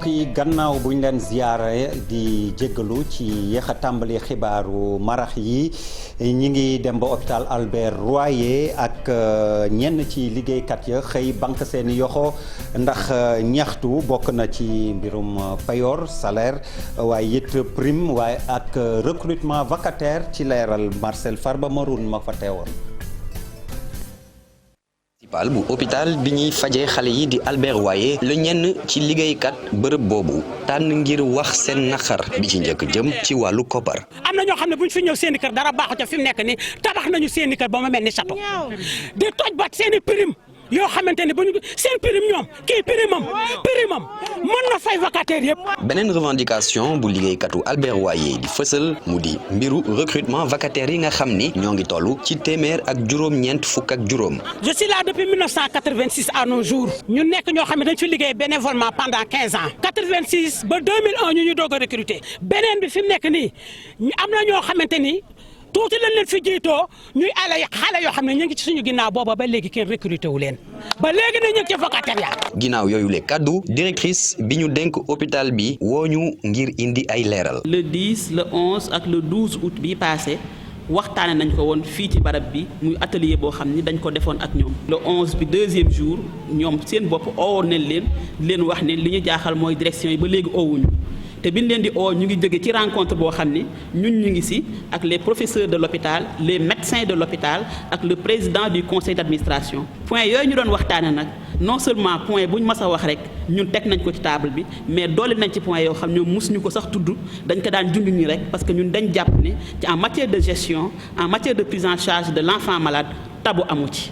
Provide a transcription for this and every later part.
mbokk yi gannaaw bu ñu leen ziyaare di jéggalu ci yéex a tàmbali xibaaru marax yi ñi ngi dem ba hôpital Albert Royer ak ñenn ci liggéeykat ya xëy banque seeni yoxo ndax ñaxtu bokk na ci mbirum payoor salaire waaye it prime waaye ak recrutement vacataire ci leeral Marcel Farba Maroun ma fa teewoon. bu hôpital bi ñuy fajee xale yi di Albert Royer la ñenn ci liggéeykat bërëb boobu tànn ngir wax seen naqar bi ci njëkk jëm ci wàllu koppar. am na ñoo xam ne bu ñu fi ñëw seeni kër dara baaxu ca fi mu nekk ni tabax nañu seeni kër ba ma mel ni château di toj bat seeni prime yoo xamante ne bu ñu seen prime ñoom kii prime am mën na fay vacataire yëpp. beneen revendication bu liggéeykatu Albert Royer di fësal mu di mbiru recrutement vacataire yi nga xam ni ñoo ngi toll ci téeméer ak juróom-ñeent fukk ak juróom. je suis là depuis 1986 à nos jours ñu nekk ñoo xam ne dañ fi liggéey bénévolement pendant 15 ans 86 ba 2001 ñu doog a recruter beneen bi fi mu nekk nii am na ñoo xamante ni. tuuti lañ leen fi jiitoo ñuy xale yoo xam ne ñu ngi ci suñu ginnaaw booba ba léegi kenn recruté wu leen ba léegi na ñu ngi ci vacataire. ginnaaw yooyu le kaddu directrice bi ñu dénk hôpital bi woo ñu ngir indi ay leeral. le 10 le 11 ak le 12 août bi passé waxtaane nañ ko woon fii ci barab bi muy atelier boo xam ni dañ ko defoon ak ñoom. le 11 bi deuxième jour ñoom seen bopp oowoon nañ leen wax ne li ñu jaaxal mooy direction yi ba léegi oowuñu. te biñ leen di ñu ngi jóge ci rencontre boo xam ni ñun ñu ngi ci ak les professeurs de l'hôpital les médecins de l'hôpital ak le président du conseil d'administration point yooyu ñu doon waxtaane nag non seulement point bu ñu mës a wax rek ñun teg nañ ko ci table bi mais doole nañ ci point yoo xam ñoom mosuñu ko sax tudd dañ ko daan junj ñi rek parce que ñun dañ jàpp ne ci en matière de gestion en matière de prise en charge de l'enfant malade tabu amu ci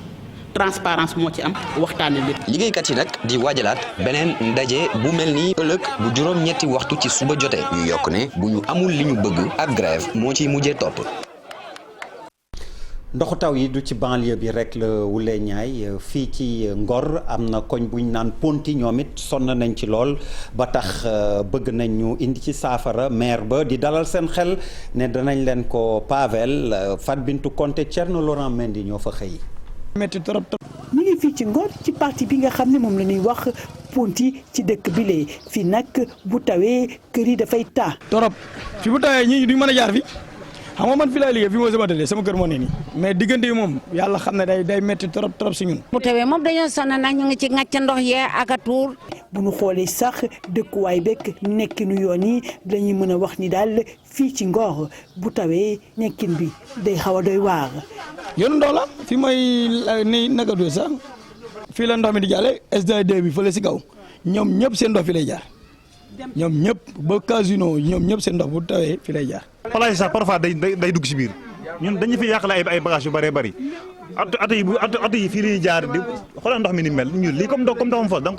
transparence moo ci am waxtaane lépp. liggéeykat yi nag di waajalaat beneen ndaje bu mel ni ëllëg bu juróom-ñetti waxtu ci suba jotee ñu yokk ne bu ñu amul li ñu bëgg ab grève moo ciy mujjee topp. ndoxu taw yi du ci banlieue bi rek la wulee ñaay fii ci Ngor am na koñ buñ naan Ponti ñoom it sonn nañ ci lool ba tax bëgg nañ ñu indi ci saafara maire ba di dalal seen xel ne danañ leen ko pavel Fat Bintou Konté Thierno Laurent Mendy ñoo fa xëy. metti trop trop. ñu ngi fii ci Ngor ci parti bi nga xam ne moom la ñuy wax Ponti ci dëkk bi lee fii nag bu tawee kër yi dafay taa. trop fi bu tawee ñii duñ mën a jaar fi xam nga man fi laay liggéey fi mooy sama atelier sama kër moo ne nii mais diggante yi moom yàlla xam ne day metti trop trop si ñun. bu tawee moom dañoo sonn nag ñu ngi ci ngàcc ndox yee ak a tuur. bu ñu xoolee sax dëkkuwaay bekk nekkinu yoon yi dañuy mën a wax ni daal fii ci Ngor bu tawee nekkin bi day xaw a doy waar. yoonu ndox la fi may ni naka du sax fii la ndox mi di jàlle SDE bi fële si kaw ñoom ñëpp seen ndox fi lay jaar ñoom ñëpp ba casino ñoom ñëpp seen ndox bu tawee fi lay jaar. place sax parfois day dugg si biir ñun dañu fi yàqale ay bagages yu bëree bëri at yi fii la ñuy jaar di xoolal ndox mi ni mel ñun lii comme ndoxam fos da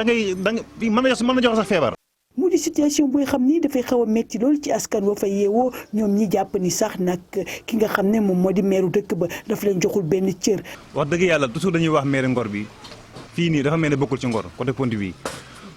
ngay mën na jox sax feebar. mu di situation buy xam ni dafay xaw a métti lool ci askan wa fa yeewoo ñoom ñi jàpp ni sax nag ki nga xam ne moom moo di meeru dëkk ba daf leen joxul benn cër. wax dëgg yàlla toujours dañuy wax meeru Ngor bi fii nii dafa mel ne bokkul ci Ngor côté Ponti bi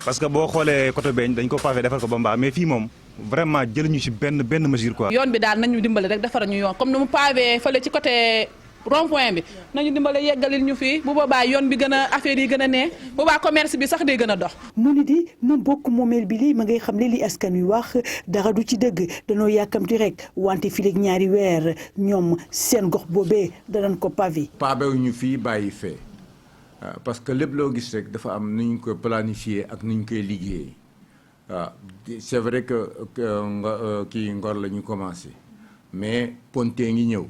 parce que boo xoolee côté beñ dañ ko pavé defar ko ba mbaa mais fii moom vraiment jëluñu ci benn mesure quoi. yoon bi daal nañu dimbale rek defara ñu yoon comme ni mu pavé fële ci côté rond-point bi nañu dimbale yeggalil ñu fii bu boobaa yoon bi gën a affaire yi gën a nee boobaa commerce bi sax day gën a dox. mu ni di moom bokk moomeel bi lii ma ngay xam ne li askan wi wax dara du ci dëgg danoo yàkkamti rek wante fii léegi ñaari weer ñoom seen gox boobee danañ ko pavé. pavéwuñu fii bàyyi fee parce que lépp loo gis rek dafa am nu ñu ko planifier ak nu ñu koy liggéeyee waaw c'est vrai que kii Ngor la ñu commencé mais Ponte ngi ñëw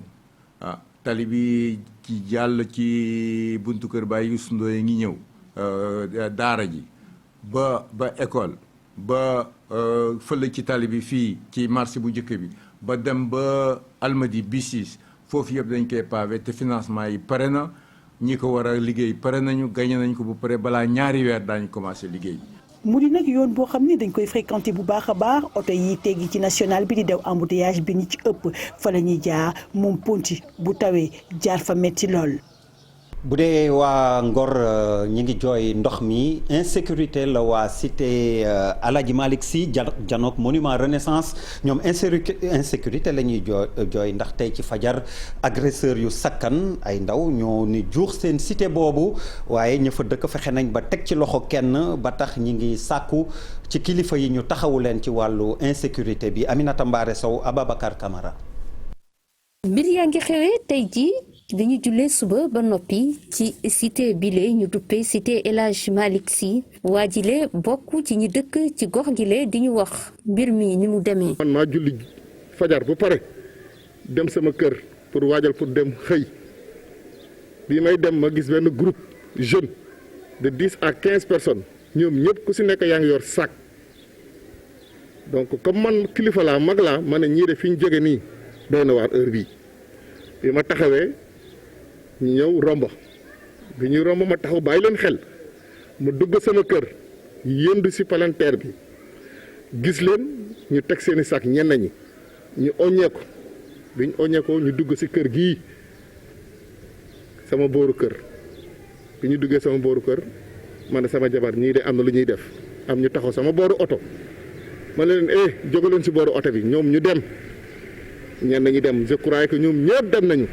waaw tali bi ci jàll ci buntu kër Baye Youssou Ndoye ngi ñëw daara ji ba école ba fële ci tali bi fii ci marché bu njëkk bi ba dem ba Almadi B6 foofu yëpp dañ koy pavé te financement yi pare na ñi ko war a liggéey pare nañu gagné nañ ko bu pare balaa ñaari weer daañu commencé liggéey. mu di nag yoon boo xam ne dañ koy fréquenté bu baax a baax oto yi teggi ci national bi di daw embouteillage bi ñi ci ëpp fa la ñuy jaar moom Ponti bu tawee jaar fa metti lool. bu dee waa Ngor ñi ngi jooy ndox mi insécurité la waa cité Aladji Malick Sy janook monument Renaissance ñoom insécurité la ñuy jooy ndax tey ci fajar agresseur yu sakkan ay ndaw ñoo ni juux seen cité boobu waaye ña fa dëkk fexe nañ ba teg ci loxo kenn ba tax ñi ngi sàkku ci kilifa yi ñu taxawu leen ci wàllu insécurité bi Aminata Mbaare Sow Ababacar Camara. mbir yaa ngi xewee tey jii bi ñu jullee suba ba noppi ci cité bile ñu duppee cité El Hadj Malick Sy waa jile bokk ci ñi dëkk ci gox gile di ñu wax mbir mi ni mu demee. man maa julli fajar bu pare dem sama kër pour waajal pour dem xëy bi may dem ma gis benn groupe jeune de 10 à 15 personnes ñoom ñëpp ku si nekk yaa ngi yor sac donc comme man kilifa laa mag laa ma ne ñii de fi ñu jóge nii doy na waar heure bii bi ma taxawee. ñu ñëw romb bi ñuy romb ma taxaw bàyyi leen xel ma dugg sama kër yëndu si palanteer bi gis leen ñu teg seeni sac ñenn ñi ñu oññeeku bi ñu oññeekoo ñu dugg si kër gii sama booru kër bi ñu duggee sama booru kër ma ne sama jabar ñii de am na lu ñuy def am ñu taxaw sama booru oto ma ne leen jóge leen si booru oto bi ñoom ñu dem ñenn ñi dem je crois que ñoom ñëpp dem nañu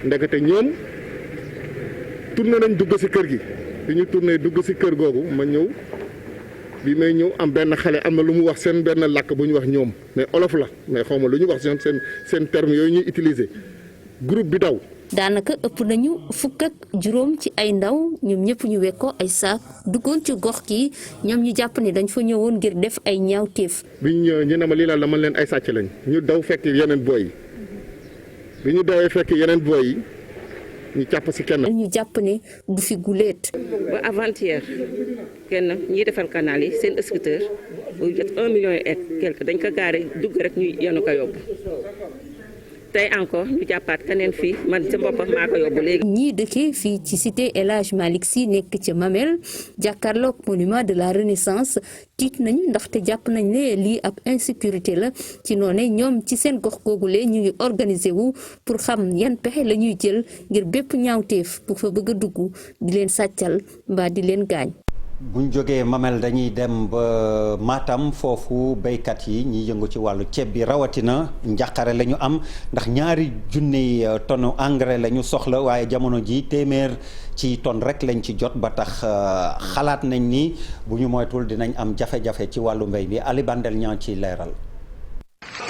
ndekete ñoom. tourné nañ dugg ci kër gi bi ñu tourné dugg ci kër googu ma ñëw bi may ñëw am benn xale am na lu mu wax seen benn làkk bu ñu wax ñoom mais olof la mais xaw ma lu ñu wax seen terme yooyu ñuy utiliser groupe bi daw. daanaka ëpp nañu fukk ak juróom ci ay ndaw ñoom ñëpp ñu wekkoo ay saak duggoon ci gox gi ñoom ñu jàpp ne dañ fa ñëwoon ngir def ay ñaawteef. bi ñu ñëwee ñu ne ma lii la man leen ay sàcc lañ ñu daw fekk yeneen booy yi bi ñu dawee fekk yeneen booy yi. ñu jàpp ci kenn. ñu jàpp ne du fi guleet. ba avant-hier kenn ñiy defal canal yi seen scooter bu jot 1 million et quelque dañ ko gaare dugg rek ñu yenu ko yóbbu tey encore ñu jàppaat keneen fii man sa boppam maa ko yóbbu léegi. ñii dëkkee fii ci cité El Hadj Malick Sy nekk ca Mamel jàkkaarloog monument de la Renaissance tiit nañu ndaxte jàpp nañ ne lii ab insécurité la ci noone ñoom ci seen gox googule ñu ngi organiser wu pour xam yan pexe la ñuy jël ngir bépp ñaawteef bu fa bëgg a dugg di leen sàccal mbaa di leen gaañ. buñ jógee Mamel dañuy dem ba Matam foofu béykat yi ñiy yëngu ci wàllu ceeb bi rawatina njàqare la ñu am ndax 2 junni tonne engrais la ñu soxla waaye jamono ji téeméer ci tonne rek lañ ci jot ba tax xalaat nañ ni bu ñu moytul dinañ am jafe-jafe ci wàllu mbéy bi Ali Bandel ñaa ci leeral.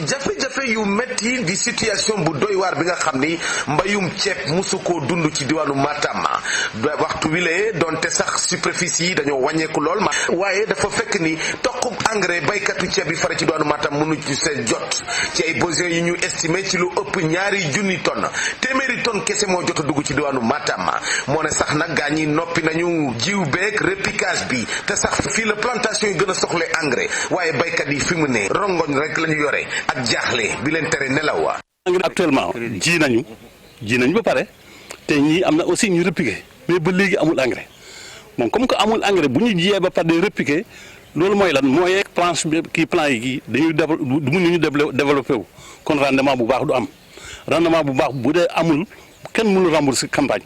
jafe-jafe yu metti di situation bu doy waar bi nga xam ni mbayum ceeb musu koo dund ci diwaanu Matam waxtu wi lee donte sax superficie yi dañoo wàññeeku lool waaye dafa fekk ni toqub engrais baykatu ceeb yi fare ci diwaanu Matam mënu ci seen jot ci ay besoins yi ñu estimé ci lu ëpp 2 junni tonnes téeméeri tonnes kese moo jot a dugg ci diwaanu Matam moo ne sax nag gaa ñi noppi nañu jiw beeg repiquage bi te sax fii la plantation yi gën a soxle engrais waaye baykat yi fi mu ne rongoñ rek la ñu yore ak jaaxle bi leen tere nelaw. actuellement ji nañu ba pare te ñii am na aussi ñu repiquer mais ba léegi amul engrais moom comme que amul engrais bu ñu jiyee ba pare day repiquer loolu mooy lan mooy planche bi kii plan yi kii dañuy mënuñu développé wu kon rendement bu baax du am rendement bu baax bu dee amul kenn mënul rembourser campagne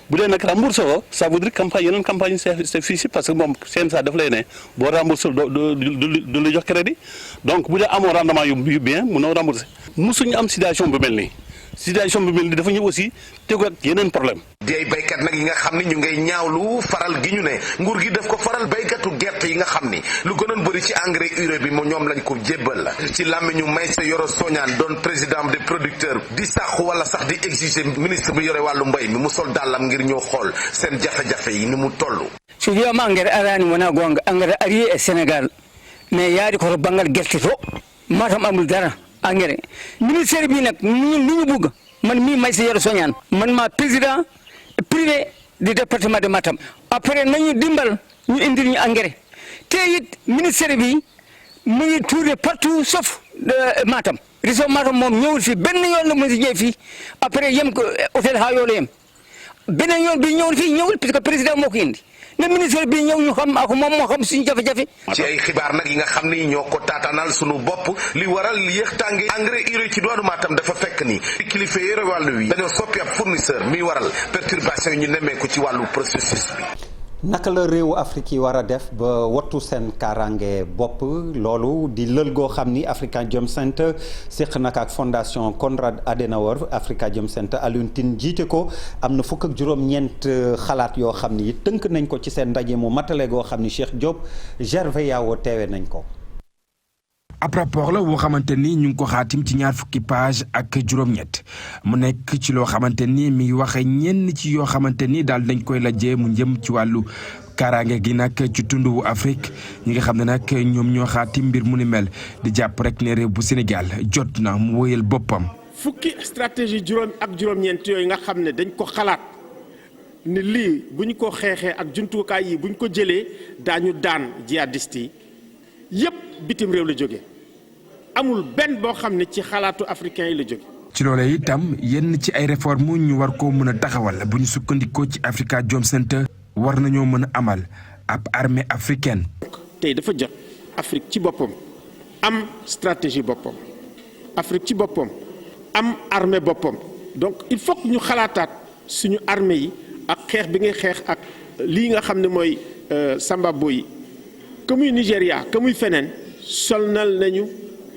bu dee nag remboursé woo ça veut dire campagne yeneen campagne c'est fiché parce que moom CNSA daf lay ne boo remboursé du la jox crédit donc bu dee amoo rendement yu bien mënoo remboursé musuñu am situation bu mel nii situation bi mel ni dafa ñëw aussi tegu ak yeneen problème di ay baykat nag yi nga xam ni ñu ngay ñaawlu faral gi ñu ne nguur gi daf ko faral baykatu gerte yi nga xam ni lu gënoon bëri ci engrais urée bi ñoom lañ ko jébbal ci làmmiñu Maysa Yoro Soñaan doon président des producteurs di sàqu wala sax di exiger ministre bi yore wàllu mbay mi mu sol dàllam ngir ñëw xool seen jafe-jafe yi ni mu toll. so wiyama engrais arani wona gonga engrais ari e Sénégal mais yaari koto banggal gerte to Matam amul dara engrais ministère bi nag li ñu bëgg man mii Maysa Yoro Soñaan man ma président privé du département de Matam après nañu dimbal ñu indil ñu engrais te it ministère bi mu ngi tourné partout sauf Matam région Matam moom ñëwul fi benn yoon la mu si ñëw fii après yem ko hôtel ha yoolu yem beneen yoon bi ñëw fii ñëwul parce que président moo ko indi ne ministre bi ñëw ñu xam ak moom moo xam suñu jafe-jafe. ci ay xibaar nag yi nga xam ni ñoo ko taataanal sunu bopp li waral yéex tànge engrais urée ci diwaanu Matam dafa fekk ni kilifa yore wàllu wi dañoo soppi ab fournisseur mi waral perturbation yi ñu nemmeeku ci wàllu processus bi. naka la réewu Afrique yi war a def ba wattu seen kaaraange bopp loolu di lël goo xam ni Afrikajom Center séq nag ak fondation Konrad Adenauer Afrikajom Center Alioune Tine jiite ko am na fukk ak juróom-ñeent xalaat yoo xam ni tënk nañ ko ci seen ndaje mu matale goo xam ni Cheikh Diop Gervais Yao teewe nañ ko. ab rapport la woo xamante ni ñu ngi ko xaatim ci 20 fukki page ak juróom-ñett mu nekk ci loo xamante ni mi ngi waxe ñenn ci yoo xamante ni daal dañ koy lajjee mu jëm ci wàllu kaaraange gi nag ci tund wu Afrique ñi nga xam ne nag ñoom ñoo xaatim mbir mu ni mel di jàpp rek ne réew bu Sénégal jot na mu wëyal boppam. fukki stratégie juróom-ñeent yooyu nga xam ne dañ ko xalaat ni lii bu ñu ko xeexee ak jumtukaay yi bu ñu ko jëlee daañu daan jihadiste yi yépp bitim réew la jóge amul benn boo xam ne ci xalaatu africain yi la jóge. ci loolee itam yenn ci ay réforme ñu war koo mën a taxawal bu ñu sukkandikoo ci Afrikajom Center war nañoo mën a amal ab armée africaine. tey dafa jot Afrique ci boppam am stratégie boppam Afrique ci boppam am armée boppam donc il faut que ñu xalaataat suñu armée yi ak xeex bi ngay xeex ak lii nga xam ne mooy Samba Boy que muy Nigéria que muy feneen solnal nañu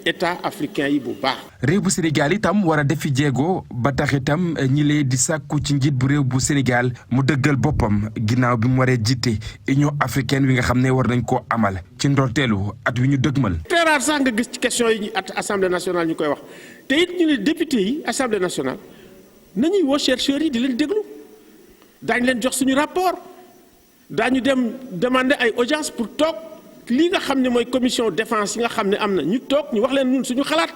état africain yi bu baax. réew bu Sénégal itam war a defi jéego ba tax itam ñi lee di sàkku ci njiit bu réew bu Sénégal mu dëggal boppam ginnaaw bi mu waree jiite Union africaine wi nga xam ne war nañ koo amal ci ndorteelu at wi ñu dëgmal. très rare sax nga gis ci question yi ñu at assemblée nationale ñu koy wax te it ñu ne député yi assemblée nationale nañuy woo chercheurs yi di leen déglu daañu leen jox suñu rapport daañu dem demander ay audience pour toog. lii nga xam ne mooy commission défense yi nga xam ne am na ñu toog ñu wax leen ñun suñu xalaat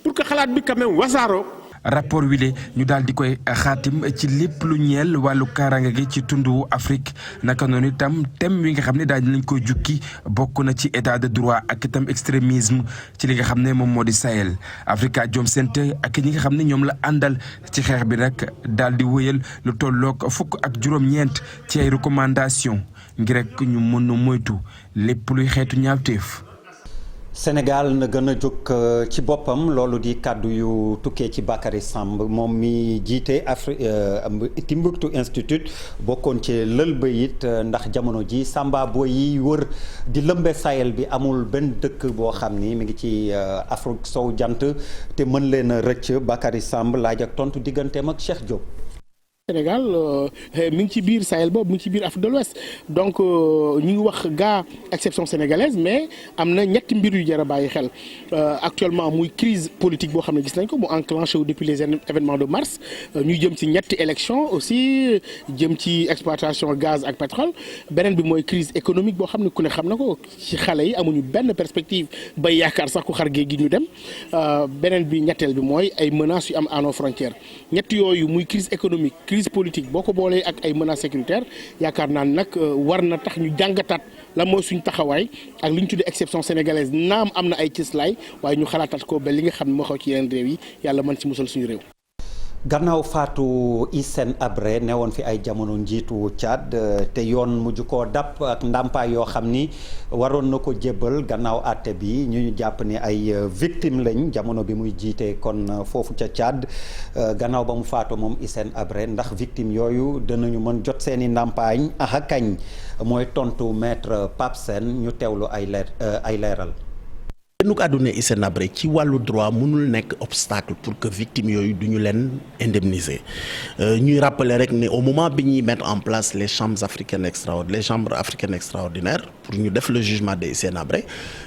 pour que xalaat bi quand même wasaaroo. rapport wi le ñu daal di koy xaatim ci lépp lu ñeel wàllu kaaraange gi ci tundu Afrique naka noonu itam thème wi nga xam ne daal di nañ koy jukki bokk na ci état de droit ak itam extrémisme ci li nga xam ne moom moo di Sahel Afrikajom Center ak ñi nga xam ne ñoom la àndal ci xeex bi nag daal di wëyal lu tolloog fukk ak juróom-ñeent ci ay recommandation ngir rek ñu mën a moytu lépp luy xeetu ñaawteef. Sénégal na gën a jóg ci boppam loolu di kàddu yu tukkee ci Bakary Samb moom mi jiite Timbuktu Institute bokkoon ci lël ba it ndax jamono ji Samba Boy yi wër di lëmbe Sahel bi amul benn dëkk boo xam ni mi ngi ci Afrique sow jant te mën leen a rëcc Bakary Samb laaj ak tontu digganteem ak Cheikh Diop. Sénégal mi ngi ci biir Sahel boobu mi ngi ci biir Afrique de l'Ouest donc ñu ngi wax gaa exception sénégalaise mais am na ñetti mbir yu jar a bàyyi xel actuellement muy crise politique boo xam ne gis nañ ko mu enclenché wu depuis les événements de mars ñu jëm ci ñetti élection aussi jëm ci exploitation gaz ak pétrole beneen bi mooy crise économique boo xam ne ku ne xam na ko ci xale yi amuñu benn perspective bay yaakaar sax ku xar géej gi ñu dem beneen bi ñetteel bi mooy ay menaces yu am à nos frontières ñett yooyu muy crise économique crise politique boo ko boolee ak ay menaces sécuritaires yaakaar naa nag war na tax ñu jàngataat la mooy suñ taxawaay ak li ñu tuddee exception sénégalaise naam am na ay cëslaay waaye ñu xalaataat ko ba li nga xam ne moo xew ci yeneen réew yi yàlla mën ci musal suñu réew. gannaaw faatu Hissène Habré newoon fi ay jamono njiitu Tchad te yoon mujj koo dàpp ak ndàmpaay yoo xam ni waroon na ko jébbal gannaaw àtte bi ñu jàpp ni ay victime lañ jamono bi muy jiite kon foofu ca Tchad gannaaw ba mu faatu moom Hissène Habré ndax victime yooyu danañu mën jot seeni ndàmpaañ ak kañ mooy tontu maître Pape Sène ñu teewlu ay leeral. génnuk àdduna Hissène Habré ci wàllu droit mënul nekk obstacle pour que victimes yooyu du ñu leen indemniser ñuy rappeler rek ne au moment bi ñuy mettre en place les chambres africaines extraordinaires pour ñu def le jugement de Hissène Habré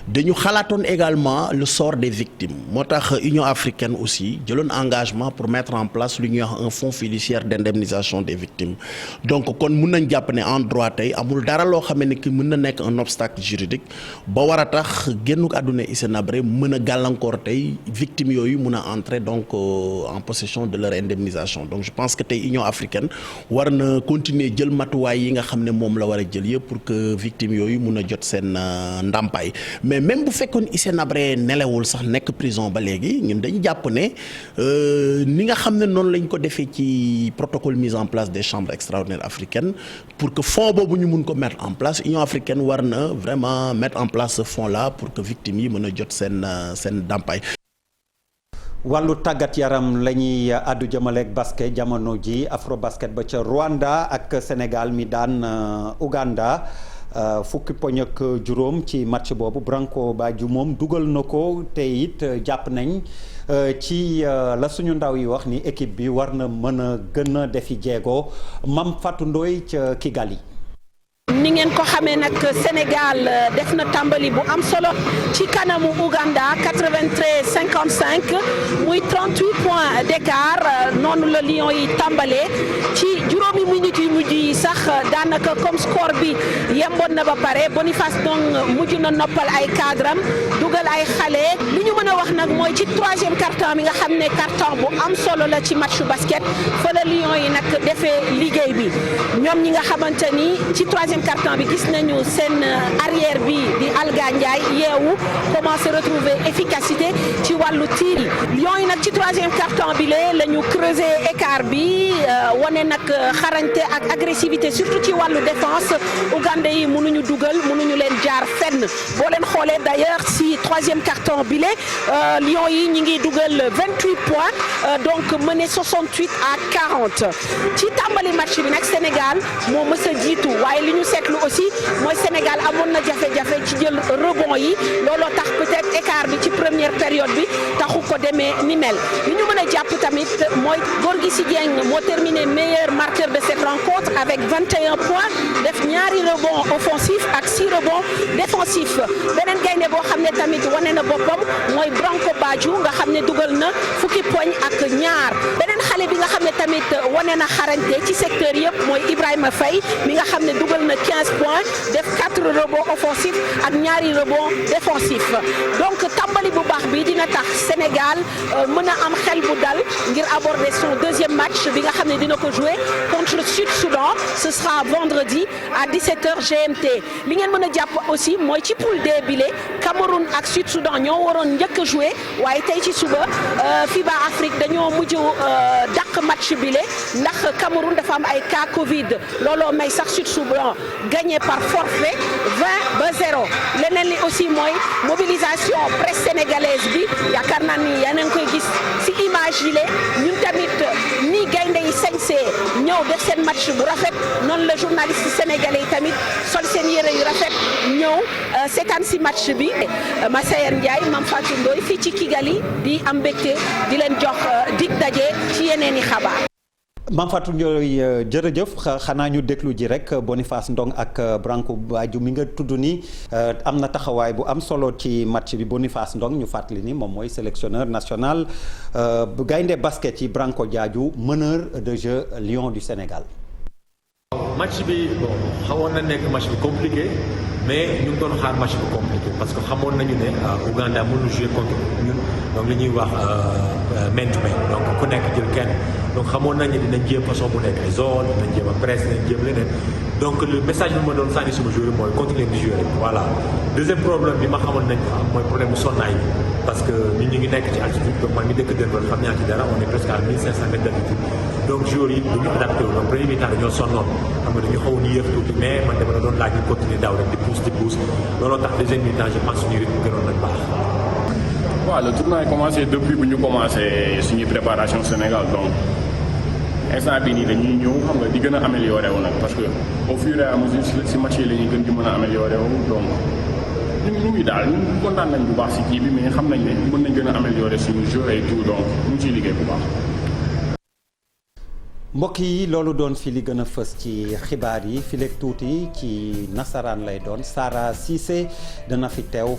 dañu xalaatoon également le sort des victimes moo tax Union africaine aussi jëloon engagement pour mettre en place lu ñuy wax un fonds fiduciaire d'indemnisation des victimes donc kon mun nañ jàpp ne en droit tey amul dara loo xam ne ki mën na nekk un obstacle juridique ba war a tax génnuk àdduna Hissène Habré mën a gàllankoor tey victimes yooyu mun a entrer donc en possession de leur indemnisation donc je pense que tey Union africaine war na continuer jël matuwaay yi nga xam ne moom la war a jël yëpp pour que victimes yooyu mun a jot seen ndàmpaay mais même bu fekkoon Hissène Habré nelawul sax nekk prison ba léegi ñun dañu jàpp ne ni nga xam ne noonu lañ ko defee ci protocole mise en place des chambres extraordinaires africaines pour que fonds boobu ñu mun ko mettre en place Union africaine war na vraiment mettre en place ce fonds là pour que victimes yi mën a jot seen ndàmpaay. wàllu tàggat yaram la ñuy àddu jëmaleeg basket jamono ji afro basket ba ca Rwanda ak Sénégal mi daan Uganda fukki poñ ak juróom ci match boobu Branco Badiou moom dugal na ko te it jàpp nañ ci la suñu ndaw yi wax ni équipe bi war na mën a gën a defi jéego Mam Fatou Ndoye ca Kigali. ni ngeen ko xamee nag Sénégal def na tàmbali bu am solo ci kanamu Ouganda 93-55 muy 38 points d'écart noonu la Lions yi tàmbalee ci juróomi minutes yu mujj yi sax daanaka comme score bi yemboon na ba pare Boniface Ndong mujj na noppal ay cadram dugal ay xale li ñu mën a wax nag mooy ci troisième quart-temps bi nga xam ne quart-temps bu am solo la ci matchu basket fa la Lions yi nag defee liggéey bi ñoom ñi nga xamante ni ci troisième quart-temps bi gis nañu seen arrière bi di Alga Ndiaye yeewu commencé retrouver efficacité ci wàllu tir yi Lions yi nag ci troisième quart-temps bi la ñu creuser écart bi wane nag xarañte ak agressivité surtout ci wàllu défense Ouganda yi mënuñu dugal mënuñu leen jaar fenn boo leen xoolee d'ailleurs si troisième quart-temps bi Lions yi ñi ngi dugal 28 points donc mené 68 à 40 ci tàmbali match bi nag Sénégal moo mës a jiitu waaye li ñu seetlu aussi mooy Sénégal amoon na jafe-jafe ci jël rebond yi looloo tax peut-être écart bi ci première période bi taxu ko demee ni mel li ñu mën a jàpp tamit mooy Gorgui Sy Dieng moo terminé meilleur marqueur de cette rencontre avec 21 points def ñaari rebond offensif ak 6 rebond défensif beneen gaynde boo xam ne tamit wane na boppam mooy Branco Badiou nga xam ne dugal na fukki poñ ak ñaar beneen xale bi nga xam ne tamit wane na xarañte ci secteur yëpp mooy Ibrahima Faye mi nga xam ne dugal na 15 points def 4 rebonds offensifs ak ñaari rebonds défensifs donc tàmbali bu baax bi dina tax Sénégal mën a am xel bu dal ngir aborder son deuxième match bi nga xam ne dina ko jouer contre le Sud-Soudan ce sera vendredi à 17h GMT li ngeen mën a jàpp aussi mooy ci poule D bile Cameroun ak Sud-Soudan ñoo waroon njëkk a jouer waaye tey ci suba FIBA Afrique dañoo mujj dàq match bile ndax Cameroun dafa am ay cas Covid looloo may sax Sud-Soudan gagné par forfait 20-0 leneen li aussi mooy mobilisation presse sénégalaise bi yaakaar naa ni yaa ngi koy gis ci image yi ñun tamit ni gaynde yi sañsee ñëw def seen match bu rafet noonu la journaliste sénégalais yi tamit sol seen yére yu rafet ñëw seetaan ci match bi Massayer Ndiaye Mame Fatou Ndoye fii ci Kigali di am mbégte di leen jox dig daje ci yeneen i xabaar. Mame Fatou Ndoye jërëjëf xanaa ñu déglu ji rek Boniface Ndong ak Branco Badiou mi nga tudd ni am na taxawaay bu am solo ci match bi Boniface Ndong ñu fàttali ni moom mooy sélectionneur national bu gaynde basket yi Branco Badiou meneur de jeu Lions du Sénégal. match bi bon xawoon na nekk match bi compliqué mais ñu ngi doon xaar match bi compliqué parce que xamoon nañu ne Ouganda mënul jouer contre ñun donc li ñuy wax main to main donc ku nekk jël kenn donc xamoon nañu dinañ jéem façon bu nekk ay zone dinañ jéem a presse dinañ jéem leneen donc le message bi ma doon sànni suma joueur mooy continuer di jouer voilà deuxième problème bi ma xamoon nañ ko am mooy problème bu sonnaay bi parce que ñun ñu ngi nekk ci altitude donc man mi dëkk Denver xam naa ci dara on est presque à 1500 mètres d'altitude donc joueurs yi duñu adapté wu donc premier mi-temps dañoo sonnoon xam nga dañu xaw a yéex tuuti mais man dama la doon laaj ñu continuer daaw rek di pousse looloo tax deuxième mi-temps je pense suñu rythme gënoon nañ baax. waaw le tournoi a commencé depuis bu ñu commencé suñuy préparation Sénégal donc instant bii nii dañuy ñëw xam nga di gën a amélioré wu nag parce que au fur et à mesure si match yi la ñuy gën di mën a amélioré wu donc ñu ngi daal ñun kontaan nañ bu baax si kii bi mais xam nañ ne mën nañ gën a amélioré suñu jeu et tout donc ñu ngi ciy liggéey bu baax. mbokk yi loolu doon fi li gën a fës ci xibaar yi fileeg tuuti ci nasaraan lay doon Sara Cissé dana fi teew.